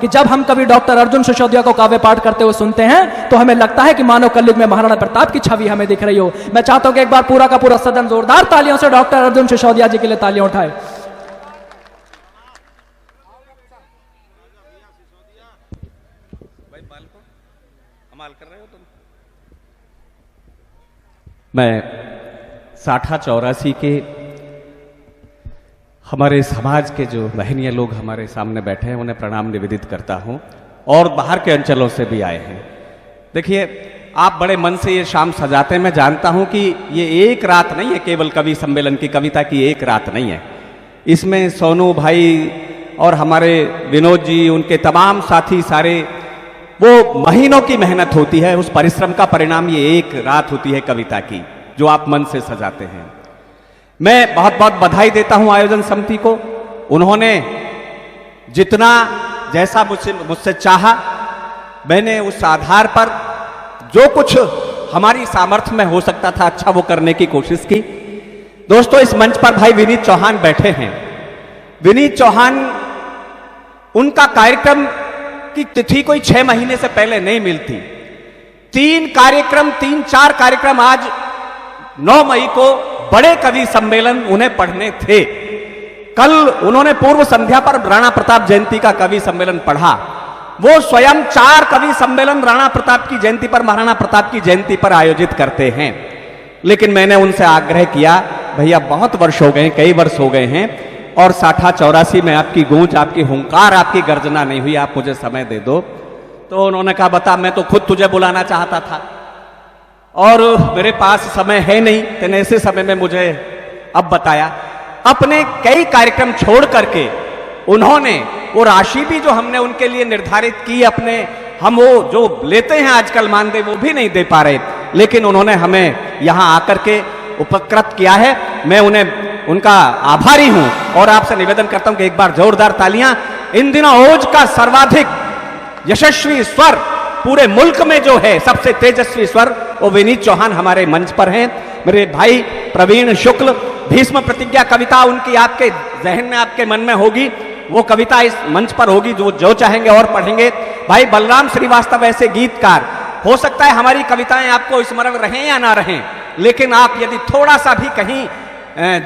कि जब हम कभी डॉक्टर अर्जुन सिसोदिया को काव्य पाठ करते हुए सुनते हैं तो हमें लगता है कि मानव कलयुग में महाराणा प्रताप की छवि हमें दिख रही हो। मैं चाहता हूं कि एक बार पूरा का पूरा सदन जोरदार तालियों से डॉक्टर अर्जुन सिसोदिया जी के लिए तालियां उठाए। मैं साठा चौरासी के हमारे समाज के जो महनीय लोग हमारे सामने बैठे हैं उन्हें प्रणाम निवेदित करता हूं और बाहर के अंचलों से भी आए हैं। देखिए, आप बड़े मन से ये शाम सजाते हैं, मैं जानता हूं कि ये एक रात नहीं है, केवल कवि सम्मेलन की कविता की एक रात नहीं है। इसमें सोनू भाई और हमारे विनोद जी, उनके तमाम साथी, सारे वो महीनों की मेहनत होती है, उस परिश्रम का परिणाम ये एक रात होती है कविता की, जो आप मन से सजाते हैं। मैं बहुत बहुत बधाई देता हूं आयोजन समिति को। उन्होंने जितना जैसा मुझसे चाहा, मैंने उस आधार पर जो कुछ हमारी सामर्थ्य में हो सकता था अच्छा वो करने की कोशिश की। दोस्तों, इस मंच पर भाई विनीत चौहान बैठे हैं। विनीत चौहान, उनका कार्यक्रम की तिथि कोई 6 महीने से पहले नहीं मिलती। 3-4 कार्यक्रम आज 9 मई को बड़े कवि सम्मेलन उन्हें पढ़ने थे। कल उन्होंने पूर्व संध्या पर राणा प्रताप जयंती का कवि सम्मेलन पढ़ा। वो स्वयं 4 कवि सम्मेलन राणा प्रताप की जयंती पर, महाराणा प्रताप की जयंती पर आयोजित करते हैं। लेकिन मैंने उनसे आग्रह किया, भैया बहुत वर्ष हो गए, कई वर्ष हो गए हैं और साठा चौरासी में आपकी गूंज, आपकी हुंकार, आपकी गर्जना नहीं हुई, आप मुझे समय दे दो। तो उन्होंने कहा, बता, मैं तो खुद तुझे बुलाना चाहता था और मेरे पास समय है नहीं। तेने ऐसे समय में मुझे अब बताया। अपने कई कार्यक्रम छोड़ करके उन्होंने वो राशि भी जो हमने उनके लिए निर्धारित की, अपने हम वो जो लेते हैं आजकल मानदेय, वो भी नहीं दे पा रहे, लेकिन उन्होंने हमें यहां आकर के उपकृत किया है। मैं उन्हें उनका आभारी हूं और आपसे निवेदन करता हूं कि एक बार जोरदार तालियां। इन दिनों ओज का सर्वाधिक यशस्वी स्वर पूरे मुल्क में जो है, सबसे तेजस्वी स्वर, वो विनीत चौहान हमारे मंच पर हैं। मेरे भाई प्रवीण शुक्ल, भीष्म प्रतिज्ञा कविता उनकी आपके जहन में, आपके मन में होगी, वो कविता इस मंच पर होगी, जो चाहेंगे और पढ़ेंगे। भाई बलराम श्रीवास्तव ऐसे गीतकार, हो सकता है हमारी कविताएं आपको स्मरण रहें या ना रहें, लेकिन आप यदि थोड़ा सा भी कहीं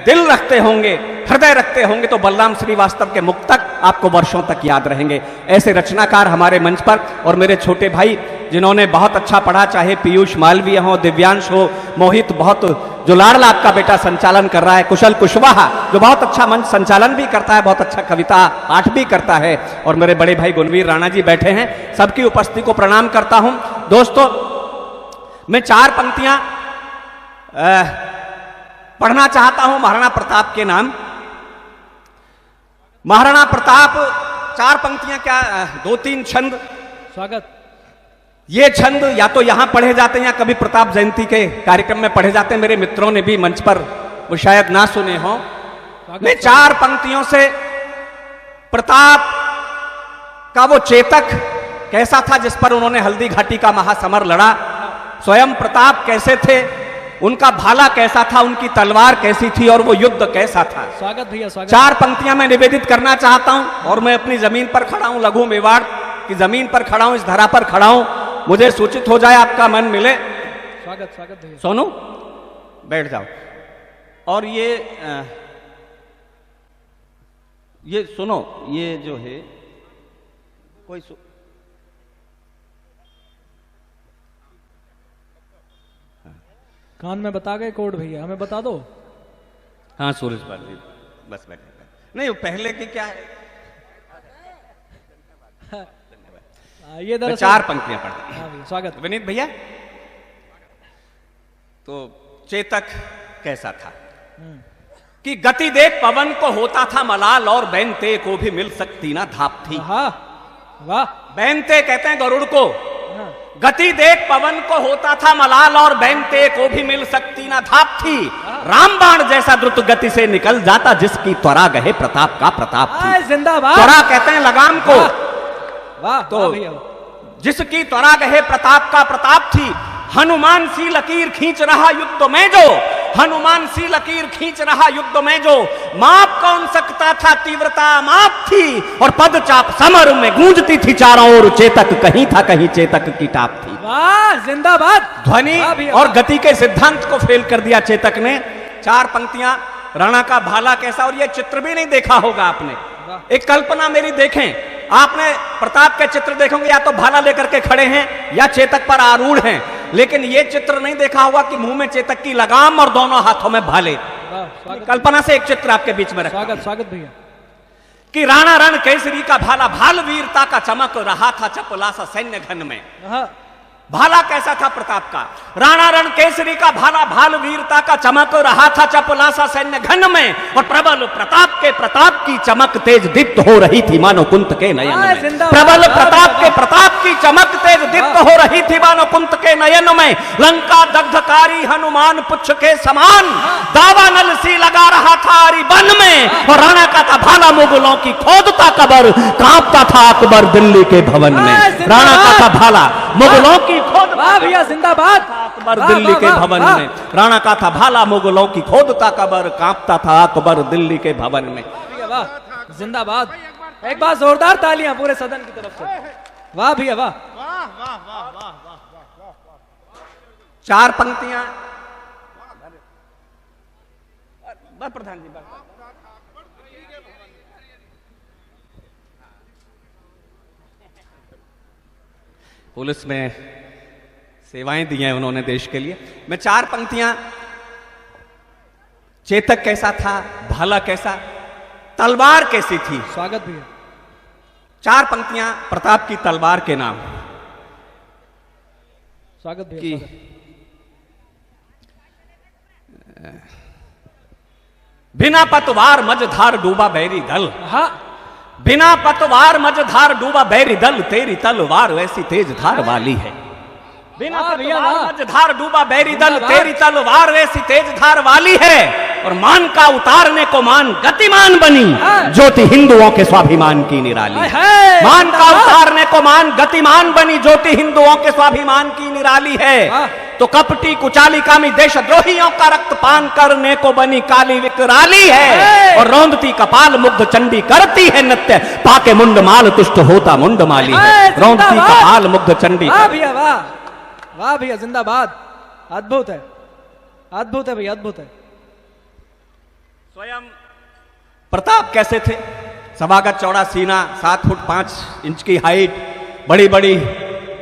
दिल रखते होंगे, हृदय रखते होंगे, तो बलराम श्रीवास्तव के मुक्तक आपको वर्षों तक याद रहेंगे। ऐसे रचनाकार हमारे मंच पर, और मेरे छोटे भाई जिन्होंने बहुत अच्छा पढ़ा, चाहे पीयूष मालवीय हो, दिव्यांश हो, मोहित, बहुत जो लाडला आपका बेटा संचालन कर रहा है, कुशल कुशवाहा जो बहुत अच्छा मंच संचालन भी करता है, बहुत अच्छा कविता पाठ भी करता है, और मेरे बड़े भाई गुणवीर राणा जी बैठे हैं। सबकी उपस्थिति को प्रणाम करता हूं। दोस्तों, मैं 4 पंक्तियां पढ़ना चाहता हूं महाराणा प्रताप के नाम। महाराणा प्रताप, 4 पंक्तियां, क्या 2-3 छंद। स्वागत। ये छंद या तो यहां पढ़े जाते हैं या कभी प्रताप जयंती के कार्यक्रम में पढ़े जाते हैं। मेरे मित्रों ने भी मंच पर वो शायद ना सुने हो। मैं 4 पंक्तियों से प्रताप का वो चेतक कैसा था जिस पर उन्होंने हल्दी घाटी का महासमर लड़ा, स्वयं प्रताप कैसे थे, उनका भाला कैसा था, उनकी तलवार कैसी थी और वो युद्ध कैसा था। स्वागत भैया, स्वागत। 4 पंक्तियां मैं निवेदित करना चाहता हूं, और मैं अपनी जमीन पर खड़ा हूं, लघु मेवाड़ की जमीन पर खड़ा हूं, इस धरा पर खड़ा हूं। मुझे सूचित हो जाए आपका मन मिले। स्वागत, स्वागत भैया। सोनू, बैठ जाओ। और ये सुनो, ये जो है कोई कान में बता गए कोड भैया, हमें बता दो। हाँ सूरज बाली, बस बैठ। नहीं, वो पहले की क्या है, ये 4 पंक्तियां पढ़ते हैं। स्वागत। विनीत भैया, तो चेतक कैसा था कि गति देख पवन को होता था मलाल, और बैनते को भी मिल सकती ना धाप थी। वाह। बैनते कहते हैं गरुड़ को। गति देख पवन को होता था मलाल, और बैनते को भी मिल सकती ना धाप थी। रामबाण जैसा द्रुत गति से निकल जाता, जिसकी त्वरा गहे प्रताप का प्रताप थी। जिंदाबाद। त्वरा कहते हैं लगाम को। वाह। तो जिसकी त्वरा गहे प्रताप का प्रताप थी, हनुमान सी लकीर खींच रहा युद्ध में जो, हनुमान सी लकीर खींच रहा युद्ध में जो, माप कौन सकता था तीव्रता माप थी, और पद चाप समर में गूंजती थी चारों ओर, चेतक कहीं था कहीं चेतक की टाप थी। वाह जिंदाबाद। ध्वनि और गति के सिद्धांत को फेल कर दिया चेतक ने। 4 पंक्तियां, राणा का भाला कैसा, और ये चित्र भी नहीं देखा होगा आपने, एक कल्पना मेरी देखें, आपने प्रताप के चित्र देखोगे या तो भाला लेकर के खड़े हैं या चेतक पर आरूढ़ हैं, लेकिन ये चित्र नहीं देखा होगा कि मुंह में चेतक की लगाम और दोनों हाथों में भाले। कल्पना से एक चित्र आपके बीच में रखा। स्वागत भैया। कि राणा रण केसरी का भाला, भाल वीरता का चमक रहा था चपला सा सैन्य घन में। भाला कैसा था प्रताप का, राणा रण केसरी का भाला, भाल वीरता का चमक रहा था चपला सा सैन्य घन में, और प्रबल प्रताप के प्रताप की चमक तेज दीप्त हो रही थी मानो कुंत के नयन में। प्रबल प्रताप के प्रताप की चमक तेज दीप्त हो रही थी मानो कुंत के नयन में। लंका दग्धकारी हनुमान पुच्छ के समान, दावानल सी लगा रहा था वन में, और राणा का था भाला मुगलों की खोदता कबर, कांपता था अकबर दिल्ली के भवन में। राणा का था भाला मुगलों की वाह भैया जिंदाबाद। अकबर दिल्ली के भवन में, राणा का था भाला मुगलों की खोदता कबर, कांपता था अकबर दिल्ली के भवन में। वाह जिंदाबाद। एक बार जोरदार तालियां पूरे सदन की तरफ से। वाह भैया वाह। 4 पंक्तियां, प्रधान जी पुलिस में सेवाएं दी हैं उन्होंने देश के लिए। मैं 4 पंक्तियां, चेतक कैसा था, भाला कैसा, तलवार कैसी थी। स्वागत भैया। 4 पंक्तियां प्रताप की तलवार के नाम। स्वागत भैया। बिना पतवार मझधार डूबा बैरी दल, हाँ बिना पतवार मझधार डूबा बैरी दल, तेरी तलवार वैसी तेज धार वाली है। बिना पतवार मझधार डूबा बैरी दल, तेरी तलवार वैसी तेज धार वाली है, और मान का उतारने को मान गतिमान बनी, ज्योति हिंदुओं के स्वाभिमान की निराली है। मान का उतारने को मान गतिमान बनी, ज्योति हिंदुओं के स्वाभिमान की निराली है। तो कपटी कुचाली कामी देशद्रोहियों का रक्तपान करने को बनी काली विकराली है, और रौंदती कपाल मुग्ध चंडी करती है नृत्य, पाके मुंड माल तुष्ट होता मुंड माली है। रौंदती कपाल मुग्ध चंडी। वाह भैया वाह। वाह भैया जिंदाबाद। अद्भुत है, अद्भुत है भैया, अद्भुत है। स्वयं प्रताप कैसे थे, सभागत चौड़ा सीना, 7 फुट 5 इंच की हाइट, बड़ी बड़ी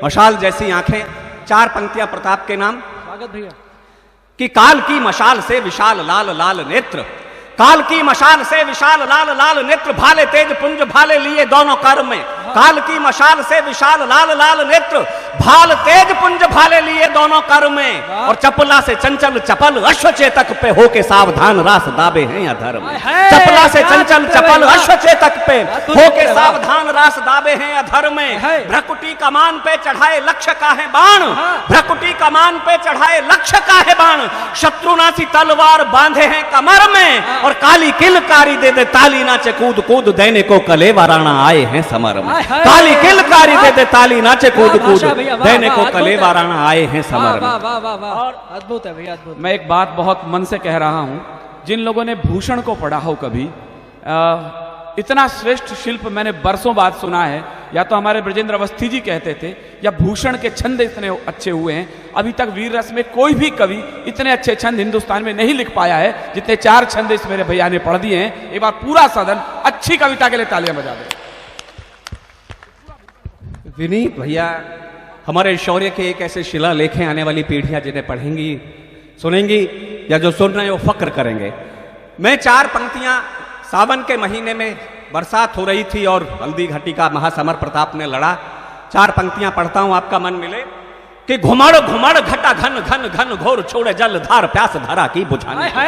मशाल जैसी आंखें। 4 पंक्तियां प्रताप के नाम। स्वागत भैया। कि काल की मशाल से विशाल लाल लाल नेत्र, काल की मशाल से विशाल लाल लाल नेत्र, भाले तेज पुंज भाले लिए दोनों कर में। काल की मशाल से विशाल लाल लाल नेत्र, भाल तेज पुंज भाले लिए दोनों कर में, और चपला से चंचल चपल अश्वचेतक पे होके सावधान रास दाबे हैं अधर में। चपला से चंचल चपल अश्वचेतक पे होके सावधान रास दाबे हैं अधर में। भ्रकुटी कमान पे चढ़ाए लक्ष्य का है बाण, भ्रकुटी कमान पे चढ़ाए लक्ष्य का है बाण, शत्रुनासी तलवार बांधे हैं कमर में, और काली किलकारी दे दे ताली नाचे कूद कूद देने को कलेवा राणा आए हैं समर में। काली किलकारी दे दे ताली नाचे कूद कूद देने को कलेवा राणा आए हैं समर में। अद्भुत है भैया, अद्भुत। मैं एक बात बहुत मन से कह रहा हूं, जिन लोगों ने भूषण को पढ़ा हो कभी, इतना श्रेष्ठ शिल्प मैंने बरसों बाद सुना है। या तो हमारे ब्रजेंद्र अवस्थी जी कहते थे, या भूषण के छंद इतने अच्छे हुए हैं, अभी तक वीर रस में कोई भी कवि इतने अच्छे छंद हिंदुस्तान में नहीं लिख पाया है जितने 4 छंद इस मेरे भैया ने पढ़ दिए हैं। एक बार पूरा सदन अच्छी कविता के लिए तालियां बजा दे। विनीत भैया हमारे शौर्य के एक ऐसे शिलालेख हैं, आने वाली पीढ़ियां जिन्हें पढ़ेंगी, सुनेंगी, या जो सुन रहे हैं वो फक्र करेंगे। मैं 4 पंक्तियां, सावन के महीने में बरसात हो रही थी और हल्दी घाटी का महासमर प्रताप ने लड़ा। 4 पंक्तियां पढ़ता हूं, आपका मन मिले। कि घुमड़ घुमड़ घटा घन घन घन घोर छोड़े जल धार प्यास धरा की बुझाने को।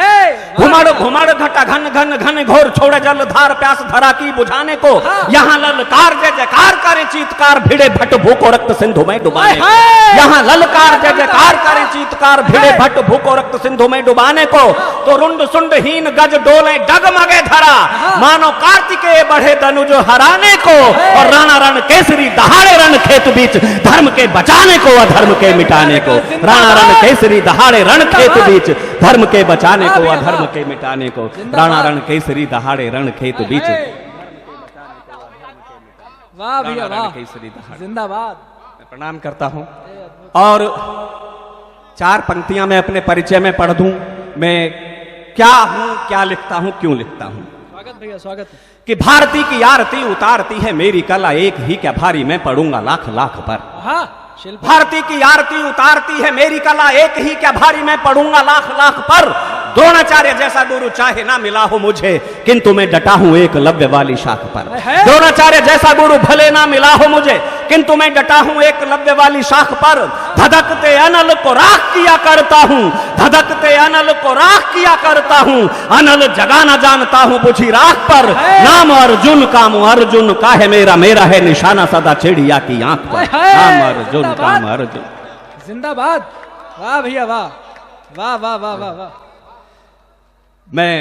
घुमड़ घुमड़ घटा घन घन घन घोर छोड़े जल धार प्यास धरा की बुझाने को। यहाँ ललकार जय जयकार करे चीतकार भिड़े भट भूको रक्त सिंधु में डुबाने को। यहाँ ललकार जय जयकार करे चीतकार भिड़े भट भूको रक्त सिंधु में डुबाने को। तो रुंड सुंड हीन गज डोले डगमगे धरा, मानो कार्तिकेय बढ़े धनुज हराने को। और राणा रण केसरी दहाड़े रण खेत बीच, धर्म के बचाने को अधर्म के मिटाने को। राणा रण केसरी दहाड़े रण खेत बीच, धर्म के बचाने को अधर्म के मिटाने को। राणा रण केसरी दहाड़े रण खेत बीच। वाह भैया वाह, केसरी दहाड़े। जिंदाबाद। मैं प्रणाम करता हूं और 4 पंक्तियां मैं अपने परिचय में पढ़ दूं। मैं क्या हूं, क्या लिखता हूं, क्यों लिखता हूं। स्वागत भैया स्वागत। कि भारती की आरती उतारती है मेरी कला, एक ही क्या भारी मैं पढ़ूंगा लाख लाख पर। हाँ शिल्प। भारती की आरती उतारती है मेरी कला, एक ही क्या भारी मैं पढ़ूंगा लाख लाख पर। द्रोणाचार्य जैसा गुरु चाहे ना मिला हो मुझे, किंतु मैं डटा हूं एकलव्य वाली शाख पर। द्रोणाचार्य जैसा गुरु भले ना मिला हो मुझे, किंतु मैं डटा हूं एकलव्य वाली शाख पर। धधकते अनल को राख किया करता हूं, धधकते अनल को राख किया करता हूं। अनल जगाना जानता हूं बुझी राख पर। नाम अर्जुन काम अर्जुन का है मेरा, मेरा है निशाना सदा चिड़िया की आंख पर। नाम अर्जुन काम अर्जुन। जिंदाबाद। वाह भैया वाह, वाह वाह वाह वाह वाह। मैं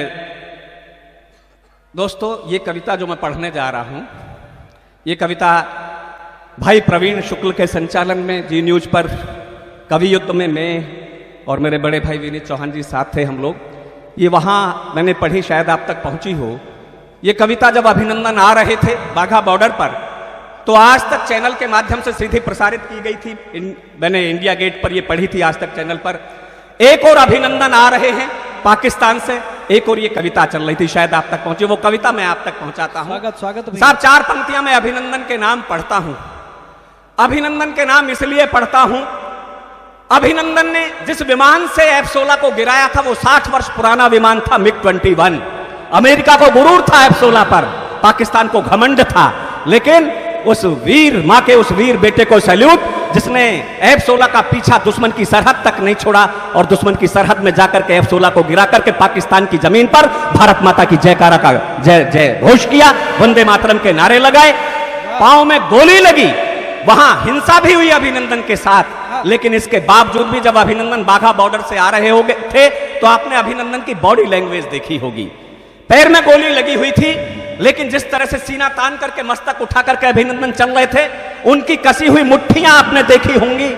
दोस्तों ये कविता जो मैं पढ़ने जा रहा हूं, ये कविता भाई प्रवीण शुक्ल के संचालन में जी न्यूज पर कवि युद्ध में मैं और मेरे बड़े भाई विनीत चौहान जी साथ थे हम लोग। ये वहां मैंने पढ़ी, शायद आप तक पहुंची हो। ये कविता जब अभिनंदन आ रहे थे बाघा बॉर्डर पर, तो आज तक चैनल के माध्यम से सीधी प्रसारित की गई थी। मैंने इंडिया गेट पर ये पढ़ी थी आज तक चैनल पर। एक और अभिनंदन आ रहे हैं पाकिस्तान से, एक और ये कविता चल रही थी, शायद आप तक पहुंची। वो कविता मैं आप तक पहुंचाता हूं। स्वागत स्वागत भैया। साहब 4 पंक्तियां मैं अभिनंदन के नाम पढ़ता हूं। अभिनंदन के नाम इसलिए पढ़ता हूं, अभिनंदन ने जिस विमान से F-16 को गिराया था वो 60 वर्ष पुराना विमान था, MiG-21। अमेरिका को गुरूर था F-16 पर, पाकिस्तान को घमंड था। लेकिन उस वीर मां के उस वीर बेटे को सैल्यूट, जिसने F-16 का पीछा दुश्मन की सरहद तक नहीं छोड़ा और दुश्मन की सरहद में जाकर के F-16 को गिरा करके पाकिस्तान की जमीन पर भारत माता की जयकारा का जय जय घोष किया, वंदे मातरम के नारे लगाए। पांव में गोली लगी, वहां हिंसा भी हुई अभिनंदन के साथ। लेकिन इसके बावजूद भी जब अभिनंदन बाघा बॉर्डर से आ रहे हो थे, तो आपने अभिनंदन की बॉडी लैंग्वेज देखी होगी। पैर में गोली लगी हुई थी, लेकिन जिस तरह से सीना तान करके मस्तक उठा करके अभिनंदन चल रहे थे, उनकी कसी हुई मुट्ठियां आपने देखी होंगी,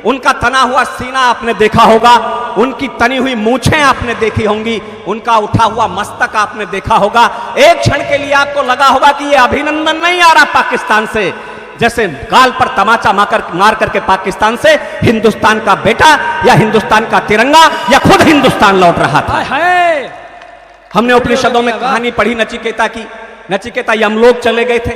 उनका तना हुआ सीना आपने देखा होगा, उनकी तनी हुई मूछें आपने देखी होंगी, उनका उठा हुआ मस्तक आपने देखा होगा। एक क्षण के लिए आपको लगा होगा कि ये अभिनंदन नहीं आ रहा पाकिस्तान से, जैसे गाल पर तमाचा मार करके पाकिस्तान से हिंदुस्तान का बेटा या हिंदुस्तान का तिरंगा या खुद हिंदुस्तान लौट रहा था। हमने उपनिषदों में कहानी पढ़ी नचिकेता की। नचिकेता यमलोक चले गए थे,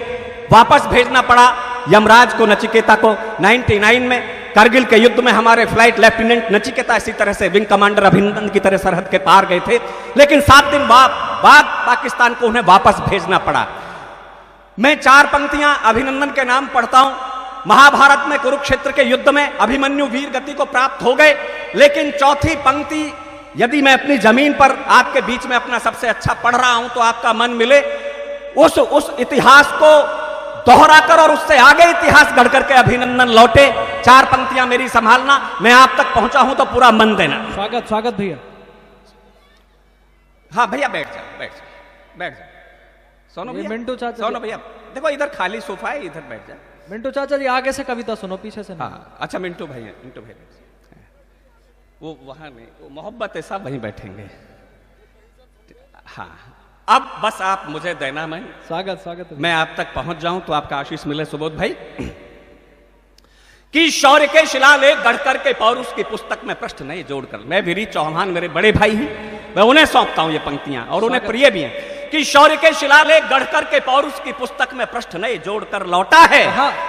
वापस भेजना पड़ा यमराज को नचिकेता को। 99 में कारगिल के युद्ध में हमारे फ्लाइट लेफ्टिनेंट नचिकेता इसी तरह से विंग कमांडर अभिनंदन की तरह सरहद के पार गए थे, लेकिन 7 दिन बाद पाकिस्तान को उन्हें वापस भेजना पड़ा। मैं 4 पंक्तियां अभिनंदन के नाम पढ़ता हूं। महाभारत में कुरुक्षेत्र के युद्ध में अभिमन्यु वीर गति को प्राप्त हो गए, लेकिन चौथी पंक्ति यदि मैं अपनी जमीन पर आपके बीच में अपना सबसे अच्छा पढ़ रहा हूं तो आपका मन मिले, उस इतिहास को दोहराकर और उससे आगे इतिहास गढ़ करके अभिनंदन लौटे। 4 पंक्तियां मेरी संभालना, मैं आप तक पहुंचा हूं तो पूरा मन देना। स्वागत स्वागत भैया। हाँ भैया बैठ जाओ, बैठ जाओ, बैठ जाओ। सोनो भैया, मिंटू चाचा, सोनो भैया देखो इधर खाली सोफा है, इधर बैठ जाओ। मिंटू चाचा जी आगे से कविता सुनो, पीछे से नहीं। हाँ अच्छा मिंटू भाई, मिंटू भाई वो वहां नहीं, वो मोहब्बत है, सब वहीं बैठेंगे। हाँ अब बस आप मुझे देना, मैं स्वागत स्वागत मैं आप तक पहुंच जाऊं तो आपका आशीष मिले सुबोध भाई। कि शौर्य के शिलालेख गढ़कर के पौरुष की पुस्तक में प्रश्न नहीं जोड़कर, मैं विनीत चौहान मेरे बड़े भाई हैं, मैं उन्हें सौंपता हूं ये पंक्तियां और उन्हें प्रिय भी हैं। कि शौर्य के शिलालेख गढ़कर के पौरुष की पुस्तक में प्रश्न नहीं जोड़कर लौटा है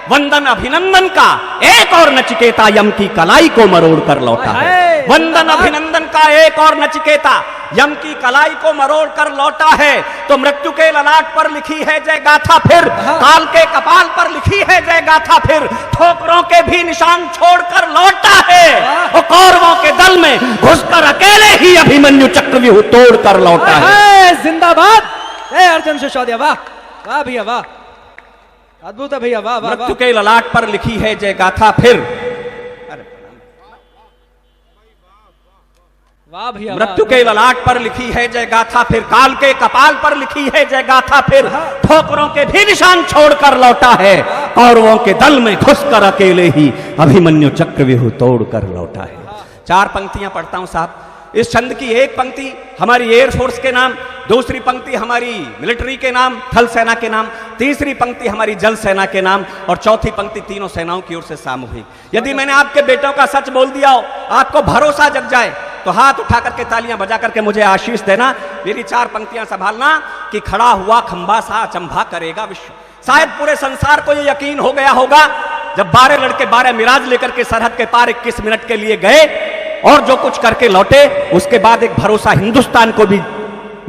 वंदन अभिनंदन का, एक और नचिकेता यम की कलाई को मरोड़ कर लौटा है। वंदन अभिनंदन का एक और नचिकेता यम की कलाई को मरोड़ कर लौटा है। तो मृत्यु के ललाट पर लिखी है जय गाथा, फिर काल के कपाल पर लिखी है जय गाथा, फिर ठोकरों के भी निशान छोड़कर लौटा है। और कौरवों के दल में घुसकर अकेले ही अभिमन्यु चक्रव्यूह तोड़ कर लौटा है। जिंदाबाद अर्जुन सिसोदिया, वाह वाह भैया वाह, अद्भुत है भैया, वाह वाह। मृत्यु के ललाट पर लिखी है जय गाथा, फिर वाह भैया, मृत्यु के ललाट पर लिखी है जय गाथा, फिर काल के कपाल पर लिखी है जय गाथा, फिर ठोकरों के भी निशान छोड़कर लौटा है, कौरवों के दल में घुसकर अकेले ही अभिमन्यु चक्रव्यूह तोड़कर लौटा है। 4 पंक्तियां पढ़ता हूं साहब। इस छंद की एक पंक्ति हमारी एयरफोर्स के नाम, दूसरी पंक्ति हमारी मिलिट्री के नाम, थल सेना के नाम, तीसरी पंक्ति हमारी जल सेना के नाम, और चौथी पंक्ति तीनों सेनाओं की ओर से सामूहिक। यदि मैंने आपके बेटों का सच बोल दिया हो, आपको भरोसा जग जाए, तो हाथ उठा करके तालियां बजा करके मुझे आशीष देना। मेरी 4 पंक्तियां संभालना कि खड़ा हुआ खंबा सा अचंभा करेगा विश्व। शायद पूरे संसार को यह यकीन हो गया होगा जब 12 लड़के 12 मिराज लेकर के सरहद के पार 21 मिनट के लिए गए और जो कुछ करके लौटे, उसके बाद एक भरोसा हिंदुस्तान को भी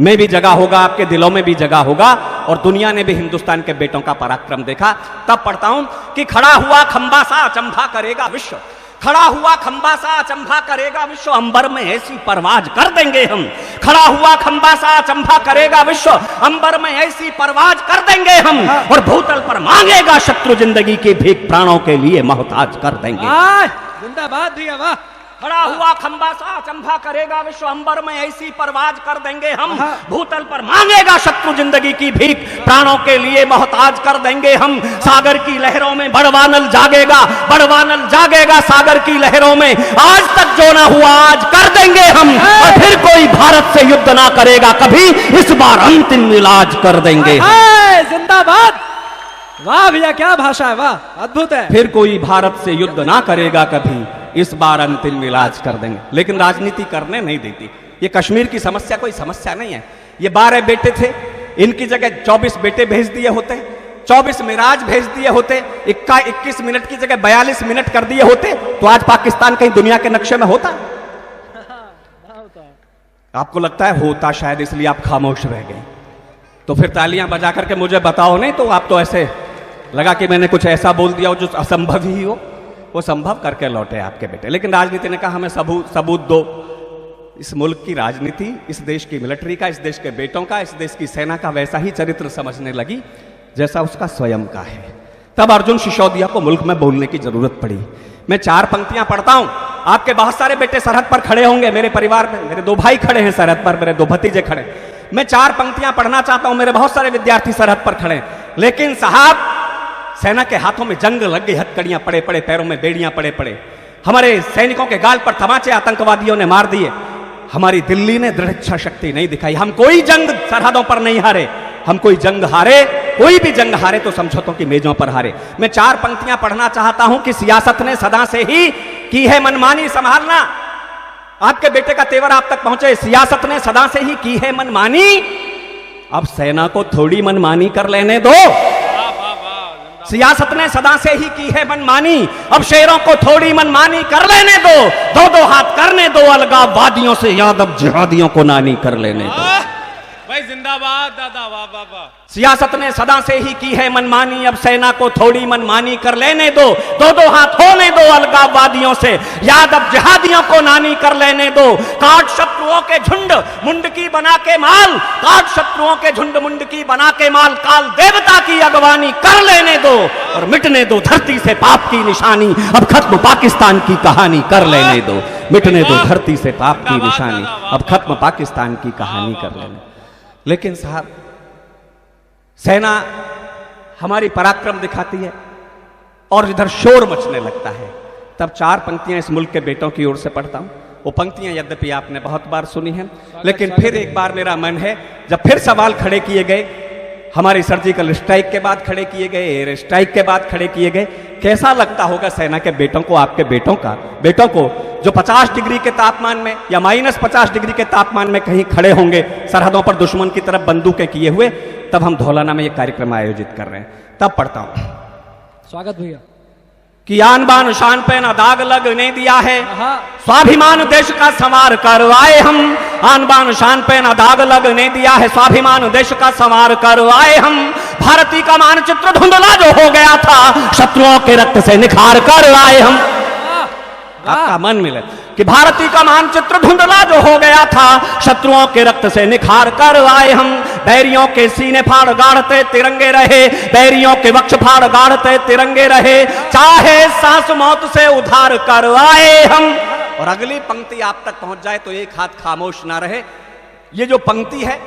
में भी जगा होगा, आपके दिलों में भी जगा होगा, और दुनिया ने भी हिंदुस्तान के बेटों का पराक्रम देखा। तब पढ़ता हूं कि खड़ा हुआ खंबा सा अचंभा करेगा विश्व, खड़ा हुआ खंबा सा अचंभा करेगा विश्व, अंबर में ऐसी परवाज कर देंगे हम। खड़ा हुआ खंबा सा अचंभा करेगा विश्व, अंबर में ऐसी परवाज कर देंगे हम, और भूतल पर मांगेगा शत्रु जिंदगी की भीख, प्राणों के लिए मोहताज कर देंगे। जिंदाबाद भैया, वाह। खड़ा हुआ खंबा सा अचंभा करेगा विश्व, अंबर में ऐसी परवाज कर देंगे हम, भूतल पर मांगेगा शत्रु जिंदगी की भीख, प्राणों के लिए मोहताज कर देंगे हम। सागर की लहरों में बड़वानल जागेगा, बड़वानल जागेगा सागर की लहरों में, आज तक जो ना हुआ आज कर देंगे हम, और फिर कोई भारत से युद्ध ना करेगा कभी, इस बार अंतिम इलाज कर देंगे। जिंदाबाद, वाह भैया, क्या भाषा है, वाह, अद्भुत है। फिर कोई भारत से युद्ध ना करेगा कभी, इस बार अंतिम इलाज कर देंगे। लेकिन राजनीति करने नहीं देती। ये कश्मीर की समस्या कोई समस्या नहीं है। ये 12 बेटे थे, इनकी जगह 24 बेटे भेज दिए होते, 24 मिराज भेज दिए होते, 21 मिनट की जगह 42 मिनट कर दिए होते, तो आज पाकिस्तान कहीं दुनिया के नक्शे में होता। आपको लगता है होता, शायद इसलिए आप खामोश रह गए। तो फिर तालियां बजा करके मुझे बताओ, नहीं तो आप तो ऐसे लगा कि मैंने कुछ ऐसा बोल दिया हो जो असंभव ही हो। वो संभव करके लौटे आपके बेटे। लेकिन राजनीति ने कहा हमें सबूत दो। इस मुल्क की राजनीति, इस देश की मिलिट्री का, इस देश के बेटों का, इस देश की सेना का वैसा ही चरित्र समझने लगी जैसा उसका स्वयं का है। तब अर्जुन सिसोदिया को मुल्क में बोलने की जरूरत पड़ी। मैं 4 पंक्तियां पढ़ता हूं। आपके बहुत सारे बेटे सरहद पर खड़े होंगे, मेरे परिवार में मेरे 2 भाई खड़े हैं सरहद पर, मेरे 2 भतीजे खड़े। मैं 4 पंक्तियां पढ़ना चाहता हूं। मेरे बहुत सारे विद्यार्थी सरहद पर खड़े, लेकिन साहब सेना के हाथों में जंग लग गई, हथकड़ियां पड़े पड़े, पैरों में बेड़ियां पड़े पड़े, हमारे सैनिकों के गाल पर तमाचे आतंकवादियों ने मार दिए। हमारी दिल्ली ने दृढ़ इच्छा शक्ति नहीं दिखाई। हम कोई जंग सरहदों पर नहीं हारे, हम कोई जंग हारे, कोई भी जंग हारे तो समझौतों की मेजों पर हारे। मैं 4 पंक्तियां पढ़ना चाहता हूं कि सियासत ने सदा से ही की है मनमानी संभालना। आपके बेटे का तेवर आप तक पहुंचे। सियासत ने सदा से ही की है मनमानी, अब सेना को थोड़ी मनमानी कर लेने दो। सियासत ने सदा से ही की है मनमानी, अब शेरों को थोड़ी मनमानी कर लेने दो। 2-2 हाथ करने दो अलगाववादियों से, यादव जिहादियों को नानी कर लेने दो। भाई जिंदाबाद दादा, वाह वाह वाह। सियासत ने सदा से ही की है मनमानी, अब सेना को थोड़ी मनमानी कर लेने दो। 2-2 हाथ होने दो अलगाववादियों से, यादव जिहादियों को नानी कर लेने दो। काट शत्रुओं के झुंड मुंडकी बना के माल, काट शत्रुओं के झुंड मुंडकी बना के माल, काल देवता की अगवानी कर लेने दो, और मिटने दो धरती से पाप की निशानी, अब खत्म पाकिस्तान की कहानी कर लेने दो। मिटने दो धरती से पाप की निशानी, अब खत्म पाकिस्तान की कहानी कर लेने। लेकिन साहब सेना हमारी पराक्रम दिखाती है और इधर शोर मचने लगता है। तब 4 पंक्तियां इस मुल्क के बेटों की ओर से पढ़ता हूं। वो पंक्तियां यद्यपि आपने बहुत बार सुनी हैं, लेकिन फिर एक बार मेरा मन है, जब फिर सवाल खड़े किए गए, हमारी सर्जिकल स्ट्राइक के बाद खड़े किए गए, एयर स्ट्राइक के बाद खड़े किए गए, कैसा लगता होगा सेना के बेटों को, आपके बेटों को जो 50 डिग्री के तापमान में या -50 डिग्री के तापमान में कहीं खड़े होंगे सरहदों पर दुश्मन की तरफ बंदूकें किए हुए। तब हम धौलाना में ये कार्यक्रम आयोजित कर रहे हैं। तब पढ़ता हूं, स्वागत भैया, कि आन बान शान पे न दाग लगने दिया है, स्वाभिमान देश का संवार करवाए हम। आन बान शान पे न दाग लगने दिया है, स्वाभिमान देश का संवार करवाए हम। भारती का मानचित्र धुंधला जो हो गया था, शत्रुओं के रक्त से निखार कर आए हम। आपका मन मिले कि भारती का मानचित्र धुंधला जो हो गया था, शत्रुओं के रक्त से निखार कर आए हम। बैरियों के सीने फाड़ गाड़ते तिरंगे रहे, बैरियों के वक्ष फाड़ गाड़ते तिरंगे रहे, चाहे सांस मौत से उधार करवाए हम। और अगली पंक्ति आप तक पहुंच जाए तो एक हाथ खामोश ना रहे। ये जो पंक्ति है,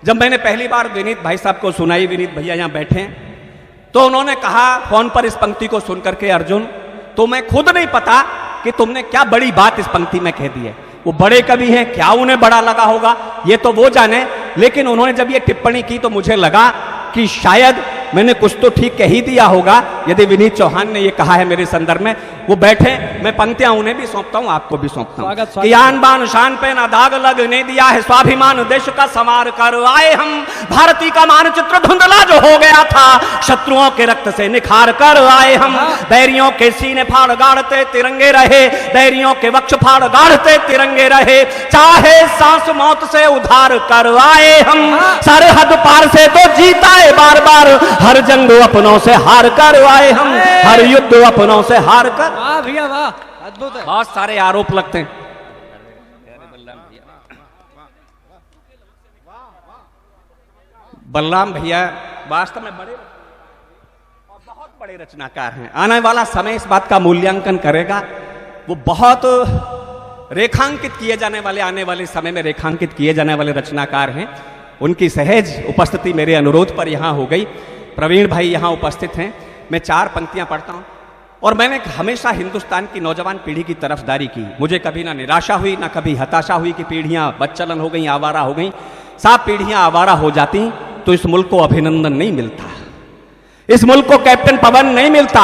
जब मैंने पहली बार विनीत भाई साहब को सुनाई, विनीत भैया यहां बैठे हैं, तो उन्होंने कहा फोन पर इस पंक्ति को सुनकर के, अर्जुन तो मैं खुद नहीं पता कि तुमने क्या बड़ी बात इस पंक्ति में कह दी है। वो बड़े कवि हैं, क्या उन्हें बड़ा लगा होगा ये तो वो जाने, लेकिन उन्होंने जब ये टिप्पणी की तो मुझे लगा कि शायद मैंने कुछ तो ठीक कह ही दिया होगा यदि विनीत चौहान ने ये कहा है मेरे संदर्भ में। वो बैठे, मैं पंक्तियां उन्हें भी सौंपता हूं, आपको भी सौंपता हूं कि आन बान शान पे ना दाग लगने दिया है, स्वाभिमान देश का संवार कर आए हम, भारती का मानचित्र धुंधला जो हो गया था, शत्रुओं के रक्त से निखार कर आए हम, बैरियों के सीने फाड़ गाड़ते तिरंगे रहे, बैरियों के वक्ष फाड़ गाड़ते तिरंगे रहे, चाहे सांस मौत से उधार कर आए हम, सरहद पार से तो जीता है बार बार, हर जंग अपनों से हार कर आए हम, हर युद्ध अपनों से हार कर। वाह भैया वाह, अद्भुत है। बहुत सारे आरोप लगते हैं। बलराम भैया वास्तव में बड़े और बहुत बड़े रचनाकार हैं। आने वाला समय इस बात का मूल्यांकन करेगा। वो बहुत रेखांकित किए जाने वाले, आने वाले समय में रेखांकित किए जाने वाले रचनाकार हैं। उनकी सहज उपस्थिति मेरे अनुरोध पर यहां हो गई। प्रवीण भाई यहां उपस्थित हैं। मैं 4 पंक्तियां पढ़ता हूं। और मैंने हमेशा हिंदुस्तान की नौजवान पीढ़ी की तरफदारी की। मुझे कभी ना निराशा हुई ना कभी हताशा हुई कि पीढ़ियां बदचलन हो गई, आवारा हो गई। साहब पीढ़ियां आवारा हो जाती तो इस मुल्क को अभिनंदन नहीं मिलता, इस मुल्क को कैप्टन पवन नहीं मिलता,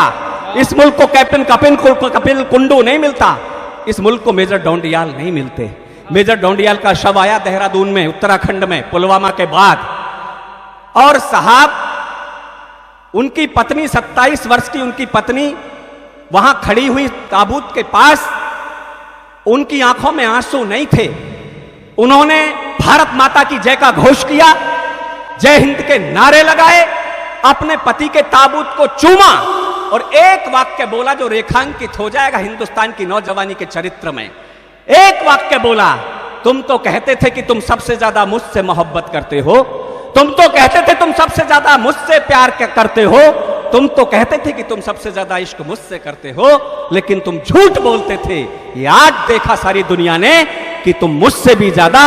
इस मुल्क को कैप्टन कपिल कुंडू नहीं मिलता, इस मुल्क को मेजर डोंडियाल नहीं मिलते। मेजर डोंडियाल का शव आया देहरादून में, उत्तराखंड में, पुलवामा के बाद। और साहब उनकी पत्नी, 27 वर्ष की उनकी पत्नी वहां खड़ी हुई ताबूत के पास, उनकी आंखों में आंसू नहीं थे। उन्होंने भारत माता की जय का घोष किया, जय हिंद के नारे लगाए, अपने पति के ताबूत को चूमा और एक वाक्य बोला जो रेखांकित हो जाएगा हिंदुस्तान की नौजवानी के चरित्र में। एक वाक्य बोला, तुम तो कहते थे कि तुम सबसे ज्यादा मुझसे मोहब्बत करते हो, तुम तो कहते थे तुम सबसे ज्यादा मुझसे प्यार करते हो, तुम तो कहते थे कि तुम सबसे ज्यादा इश्क मुझसे करते हो, लेकिन तुम झूठ बोलते थे। ये आज देखा सारी दुनिया ने कि तुम मुझसे भी ज्यादा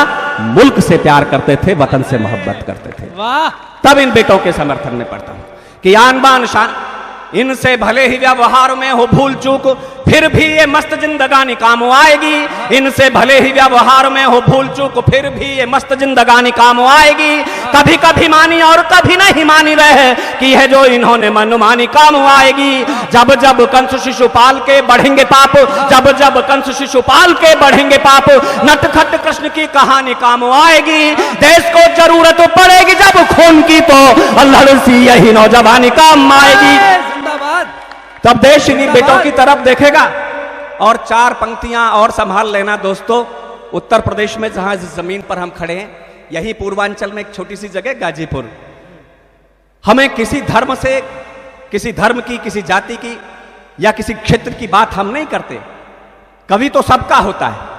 मुल्क से प्यार करते थे, वतन से मोहब्बत करते थे। वाह। तब इन बेटों के समर्थन में पढ़ता हूं कि आन बान शान, इनसे भले ही व्यवहार में हो भूल चूक, फिर भी ये मस्त जिंदगानी काम आएगी। इनसे भले ही व्यवहार में हो भूल चूक, फिर भी ये मस्त जिंदगानी काम आएगी। कभी कभी मानी और कभी नहीं मानी रहे कि है जो इन्होंने मनमानी काम आएगी। जब जब कंस शिशुपाल के बढ़ेंगे पाप, जब जब कंस शिशुपाल के बढ़ेंगे पाप, नटखट कृष्ण की कहानी काम आएगी। देश को जरूरत पड़ेगी जब खून की, तो लड़सी यही नौजवानी काम आएगी। तब देश इन्हीं बेटों की तरफ देखेगा। और 4 पंक्तियां और संभाल लेना दोस्तों। उत्तर प्रदेश में जहां इस जमीन पर हम खड़े हैं, यही पूर्वांचल में एक छोटी सी जगह गाजीपुर। हमें किसी धर्म से, किसी धर्म की, किसी जाति की या किसी क्षेत्र की बात हम नहीं करते। कवि तो सबका होता है।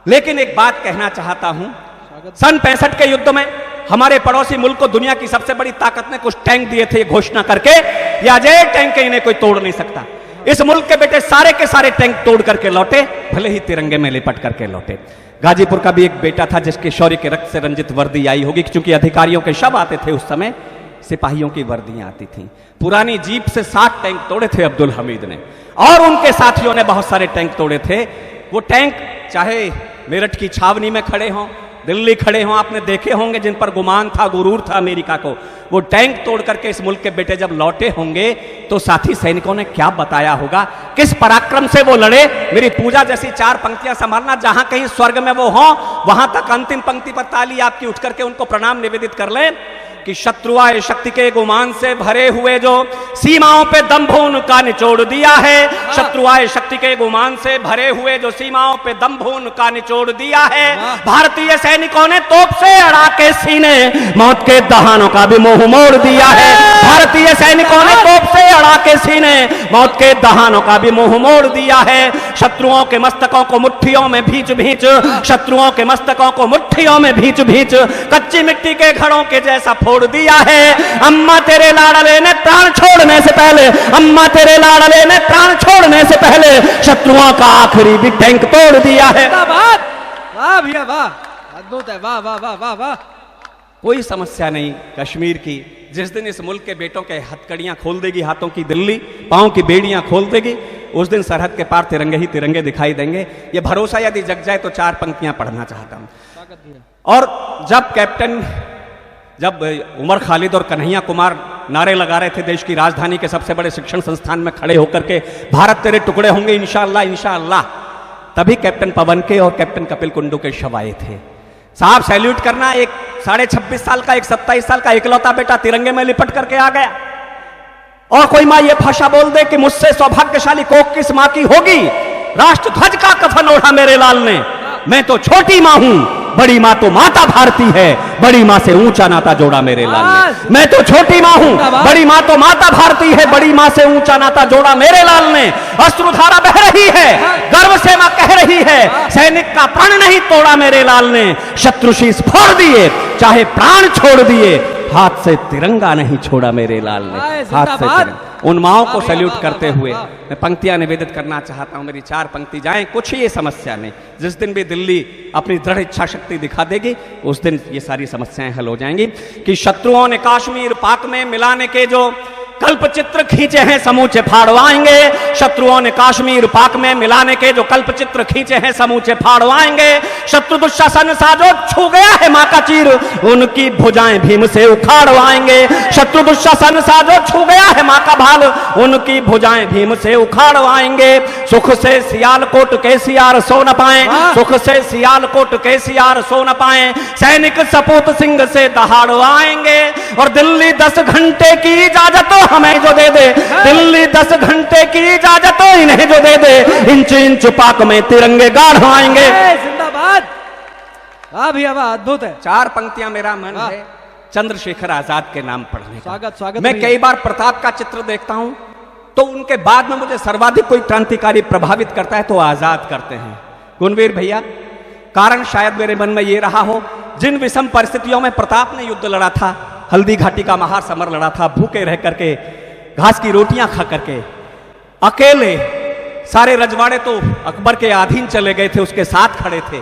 लेकिन एक बात कहना चाहता हूं, सन 65 के युद्ध में हमारे पड़ोसी मुल्क को दुनिया की सबसे बड़ी ताकत ने कुछ टैंक दिए थे घोषणा करके, या अजय टैंक के इन्हें कोई तोड़ नहीं सकता। इस मुल्क के बेटे सारे के सारे टैंक तोड़ करके लौटे, भले ही तिरंगे में लिपट करके लौटे। गाजीपुर का भी एक बेटा था जिसके शौर्य के रक्त से रंजित वर्दी आई होगी, क्योंकि अधिकारियों के शव आते थे उस समय, सिपाहियों की वर्दियां आती थी। पुरानी जीप से 7 टैंक तोड़े थे अब्दुल हमीद ने, और उनके साथियों ने बहुत सारे टैंक तोड़े थे। वो टैंक चाहे मेरठ की छावनी में खड़े हों, दिल्ली खड़े हों, आपने देखे होंगे जिन पर गुमान था, गुरूर था अमेरिका को, वो टैंक तोड़ करके इस मुल्क के बेटे जब लौटे होंगे तो साथी सैनिकों ने क्या बताया होगा, किस पराक्रम से वो लड़े। मेरी पूजा जैसी 4 पंक्तियां संभालना, जहां कहीं स्वर्ग में वो हों, वहां तक अंतिम पंक्ति पर ताली आपकी उठ करके उनको प्रणाम निवेदित कर लें कि शत्रु आए शक्ति के गुमान से भरे हुए जो सीमाओं पे दंभ उनका निचोड़ दिया है। शत्रु आए शक्ति के गुमान से भरे हुए जो सीमाओं पे दंभ उनका निचोड़ दिया है। भारतीय सैनिकों ने तोप से अड़ा के सीने मौत के दहानों का भी मुंह मोड़ दिया है। भारतीय सैनिकों ने तोप से अड़ा के सीने मौत के दहानों का भी मुंह मोड़ दिया है। शत्रुओं के मस्तकों को मुट्ठियों में भींच भींच, शत्रुओं के मस्तकों को मुट्ठियों में भींच भींच, कच्ची मिट्टी के घड़ों के जैसा फोड़ छोड़ दिया है। अम्मा तेरे लाडले ने प्राण छोड़ने से पहले, अम्मा तेरे लाडले ने प्राण छोड़ने से पहले शत्रुओं का आखिरी भी टैंक तोड़ दिया है। वाह भैया वाह, अद्भुत है, वाह वाह वाह वाह वाह। कोई समस्या नहीं कश्मीर की। जिस दिन इस मुल्क के बेटों के हथकड़ियां खोल देगी हाथों की दिल्ली, पांव की बेड़ियां खोल देगी, उस दिन सरहद के पार तिरंगे ही तिरंगे दिखाई देंगे। ये भरोसा यदि जग जाए तो 4 पंक्तियां पढ़ना चाहता हूं। और जब उमर खालिद और कन्हैया कुमार नारे लगा रहे थे देश की राजधानी के सबसे बड़े शिक्षण संस्थान में खड़े होकर के, भारत तेरे टुकड़े होंगे इंशाअल्लाह इंशाअल्लाह, तभी कैप्टन पवन के और कैप्टन कपिल कुंडू के शव आए थे। साहब सैल्यूट करना, एक 26.5 साल का, एक 27 साल का इकलौता बेटा तिरंगे में लिपट करके आ गया। और कोई मां ये भाषा बोल दे कि मुझसे सौभाग्यशाली कोख किस मां की होगी, राष्ट्र ध्वज का कफन ओढ़ा मेरे लाल ने। मैं तो छोटी मां हूं, बड़ी मां तो माता भारती है, बड़ी मां से ऊंचा नाता जोड़ा मेरे लाल ने। मैं तो छोटी मां हूं, बड़ी मां तो माता भारती है, बड़ी मां से ऊंचा नाता जोड़ा मेरे लाल ने। अश्रुधारा बह रही है, गर्व से मां कह रही है, सैनिक का प्राण नहीं तोड़ा मेरे लाल ने। शत्रुशीष फोड़ दिए, चाहे प्राण छोड़ दिए, हाथ से तिरंगा नहीं छोड़ा मेरे लाल ने। हाथ से तिरंगा। उन माओं को सैल्यूट करते हुए मैं पंक्तियां निवेदित करना चाहता हूं। मेरी 4 पंक्ति जाएं, कुछ ही ये समस्या नहीं। जिस दिन भी दिल्ली अपनी दृढ़ इच्छा शक्ति दिखा देगी, उस दिन ये सारी समस्याएं हल हो जाएंगी। कि शत्रुओं ने कश्मीर पाक में मिलाने के जो कल्प चित्र खींचे हैं समूचे फाड़वाएंगे। शत्रुओं ने कश्मीर पाक में मिलाने के जो कल्प चित्र खींचे हैं समूचे फाड़वाएंगे। शत्रु दुशासन सा जो छू गया है मां का चीर, उनकी भुजाएं भीम से उखाड़वाएंगे। शत्रु दुशासन सा जो छू गया है मां का भाल, उनकी भुजाएं भीम से उखाड़वाएंगे। सुख से सियालकोट के सियार सो न पाए, सुख से सियालकोट के सियार सो न पाए, सैनिक सपूत सिंह से दहाड़वाएंगे। और दिल्ली 10 घंटे की इजाजत हमें जो दे दे, दिल्ली 10 घंटे की इजाजत इन्हें जो दे दे, इंच इंच पाक में तिरंगे गाड़वाएंगे। जिंदाबाद। वाह भैया वाह, अद्भुत है। 4 पंक्तियां मेरा मन है चंद्रशेखर आजाद के नाम पढ़ने का। स्वागत स्वागत। मैं कई बार प्रताप का चित्र देखता हूं तो उनके बाद में मुझे सर्वाधिक कोई क्रांतिकारी प्रभावित करता है तो आजाद करते हैं गुणवीर भैया। कारण शायद मेरे मन में ये रहा हो, जिन विषम परिस्थितियों में प्रताप ने युद्ध लड़ा था, हल्दी घाटी का महासमर लड़ा था, भूखे रह करके, घास की रोटियां खा करके, अकेले, सारे रजवाड़े तो अकबर के अधीन चले गए थे, उसके साथ खड़े थे।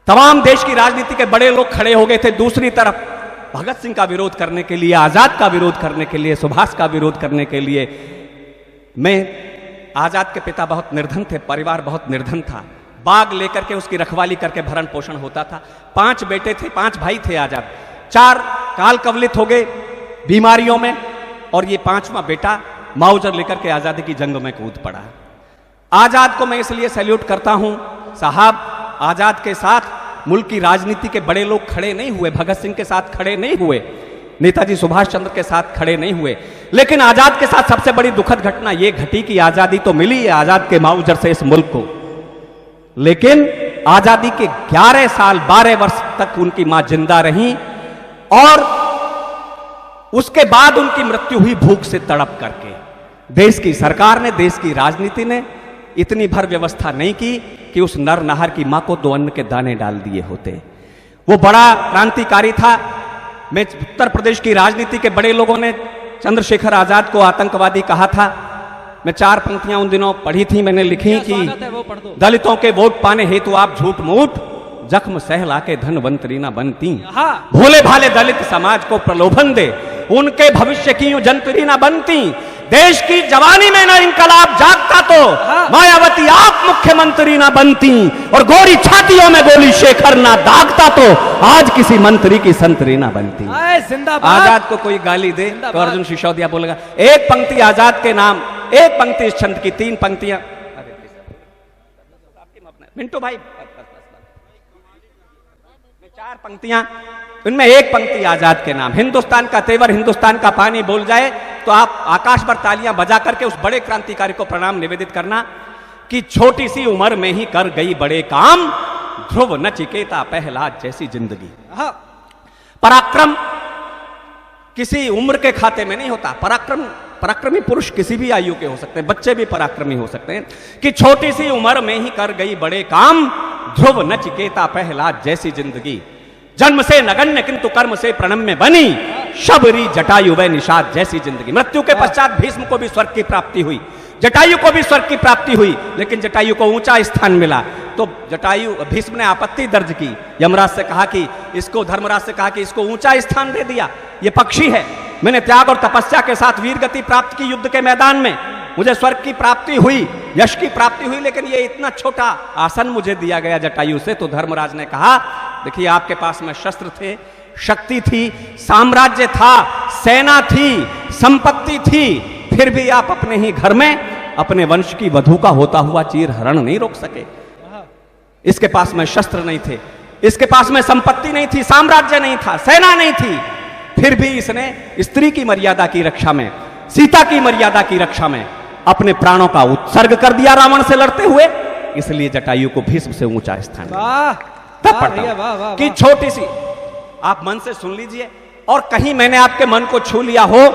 तमाम देश की राजनीति के बड़े लोग खड़े हो गए थे। दूसरी तरफ भगत सिंह का विरोध करने के लिए, आजाद का विरोध करने के लिए, सुभाष का विरोध करने के लिए। मैं आजाद के पिता बहुत निर्धन थे, परिवार बहुत निर्धन था, बाग लेकर के उसकी रखवाली करके भरण पोषण होता था। 5 बेटे थे, 5 भाई थे आजाद। 4 काल कवलित हो गए बीमारियों में, और ये 5वां बेटा माउजर लेकर के आजादी की जंग में कूद पड़ा। आजाद को मैं इसलिए सैल्यूट करता हूं, साहब आजाद के साथ मुल्क की राजनीति के बड़े लोग खड़े नहीं हुए, भगत सिंह के साथ खड़े नहीं हुए, नेताजी सुभाष चंद्र के साथ खड़े नहीं हुए, लेकिन आजाद के साथ सबसे बड़ी दुखद घटना ये घटी कि आजादी तो मिली है आजाद के माउजर से इस मुल्क को, लेकिन आजादी के 11 साल 12 वर्ष तक उनकी मां जिंदा रही और उसके बाद उनकी मृत्यु हुई भूख से तड़प करके। देश की सरकार ने, देश की राजनीति ने इतनी भर व्यवस्था नहीं की कि उस नर नाहर की मां को 2 अन्न के दाने डाल दिए होते। वो बड़ा क्रांतिकारी था। मैं उत्तर प्रदेश की राजनीति के बड़े लोगों ने चंद्रशेखर आजाद को आतंकवादी कहा था। मैं 4 पंक्तियां उन दिनों पढ़ी थी, मैंने लिखी कि दलितों के वोट पाने हेतु आप झूठ मूठ जख्म सहला के धनवंतरी ना बनती, भोले भाले दलित समाज को प्रलोभन दे उनके भविष्य की जंतरी ना बनती। देश की जवानी में ना इनकलाब जागता तो मायावती आप मुख्यमंत्री ना बनती, और गोरी छातियों में गोली शेखर ना दागता तो आज किसी मंत्री की संतरी ना बनती। आजाद को कोई गाली दे तो अर्जुन सिसोदिया बोलेगा। एक पंक्ति आजाद के नाम, एक पंक्ति इस छंद की, 3 पंक्तियां। मिंटू भाई 4 पंक्तियां, उनमें एक पंक्ति आजाद के नाम। हिंदुस्तान का तेवर, हिंदुस्तान का पानी बोल जाए तो आप आकाश पर तालियां बजा करके उस बड़े क्रांतिकारी को प्रणाम निवेदित करना कि छोटी सी उम्र में ही कर गई बड़े काम, ध्रुव नचिकेता प्रहलाद जैसी जिंदगी। पराक्रम किसी उम्र के खाते में नहीं होता। पराक्रमी पुरुष किसी भी आयु के हो सकते हैं, बच्चे भी पराक्रमी हो सकते हैं। कि छोटी सी उम्र में ही कर गई बड़े काम, ध्रुव नचिकेता प्रहलाद जैसी जिंदगी। जन्म से नगण्य किंतु कर्म से प्रणम्य बनी, शबरी जटायु वै निषाद जैसी जिंदगी। मृत्यु के पश्चात भीष्म को भी स्वर्ग की प्राप्ति हुई, जटायु को भी स्वर्ग की प्राप्ति हुई, लेकिन जटायु को ऊंचा स्थान मिला। तो जटायु भीष्म ने आपत्ति दर्ज की, यमराज से कहा कि इसको, धर्मराज से कहा कि इसको ऊंचा स्थान दे दिया, ये पक्षी है, मैंने त्याग और तपस्या के साथ वीर गति प्राप्त की युद्ध के मैदान में, मुझे स्वर्ग की प्राप्ति हुई, यश की प्राप्ति हुई, लेकिन ये इतना छोटा आसन मुझे दिया गया जटायु से। तो धर्मराज ने कहा, देखिए आपके पास में शस्त्र थे, शक्ति थी, साम्राज्य था, सेना थी, संपत्ति थी, फिर भी आप अपने ही घर में अपने वंश की वधू का होता हुआ चीर हरण नहीं रोक सके। इसके पास में शस्त्र नहीं थे, इसके पास में संपत्ति नहीं थी, साम्राज्य नहीं था, सेना नहीं थी, फिर भी इसने स्त्री की मर्यादा की रक्षा में, सीता की मर्यादा की रक्षा में अपने प्राणों का उत्सर्ग कर दिया रावण से लड़ते हुए। इसलिए जटायु को भीष्म से ऊंचा स्थान तब पड़ता कि छोटी सी, आप मन से सुन लीजिए, और कहीं मैंने आपके मन को छू लिया हो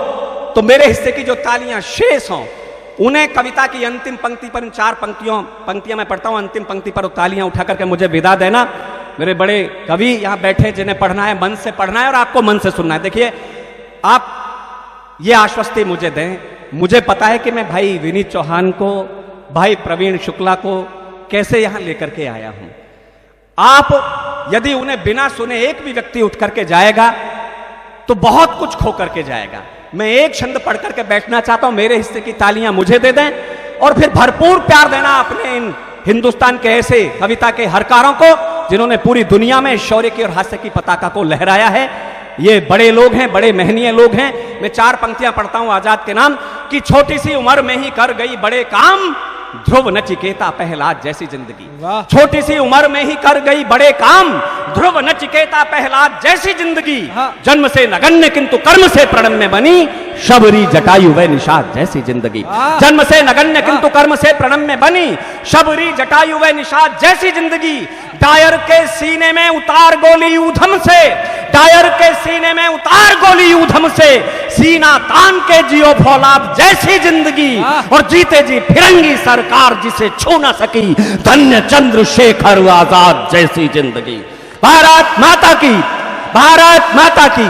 तो मेरे हिस्से की जो तालियां शेष हों उन्हें कविता की अंतिम पंक्ति पर, इन 4 पंक्तियां मैं पढ़ता हूं, अंतिम पंक्ति पर तालियां उठा करके मुझे विदा देना। मेरे बड़े कवि यहां बैठे जिन्हें पढ़ना है, मन से पढ़ना है और आपको मन से सुनना है। देखिए, आप ये आश्वस्ति मुझे दें, मुझे पता है कि मैं भाई विनीत चौहान को, भाई प्रवीण शुक्ला को कैसे यहां लेकर के आया हूं। आप यदि उन्हें बिना सुने एक भी व्यक्ति उठ करके जाएगा तो बहुत कुछ खो करके जाएगा। मैं एक छंद पढ़ करके बैठना चाहता हूं, मेरे हिस्से की तालियां मुझे दे दें और फिर भरपूर प्यार देना अपने इन हिंदुस्तान के ऐसे कविता के हरकारों को जिन्होंने पूरी दुनिया में शौर्य की और हास्य की पताका को लहराया है। ये बड़े लोग हैं, बड़े महनीय लोग हैं। मैं 4 पंक्तियां पढ़ता हूं आजाद के नाम कि छोटी सी उम्र में ही कर गई बड़े काम, ध्रुव नचिकेता प्रहलाद जैसी जिंदगी। छोटी सी उम्र में ही कर गई बड़े काम, ध्रुव नचिकेता प्रहलाद जैसी जिंदगी। जन्म से नगण्य किंतु कर्म से प्रणम्य बनी, शबरी जटायु वै निषाद जैसी जिंदगी। जन्म से नगण्य किंतु कर्म से प्रणम्य बनी, शबरी जटायु वै निषाद जैसी जिंदगी। डायर के सीने में उतार गोली ऊधम से, डायर के सीने में उतार गोली ऊधम से, सीना तान के जियो फौलाद जैसी जिंदगी। और जीते जी फिरंगी सरकार जिसे छू न सकी, धन्य चंद्रशेखर आजाद जैसी जिंदगी। भारत माता की, भारत माता की।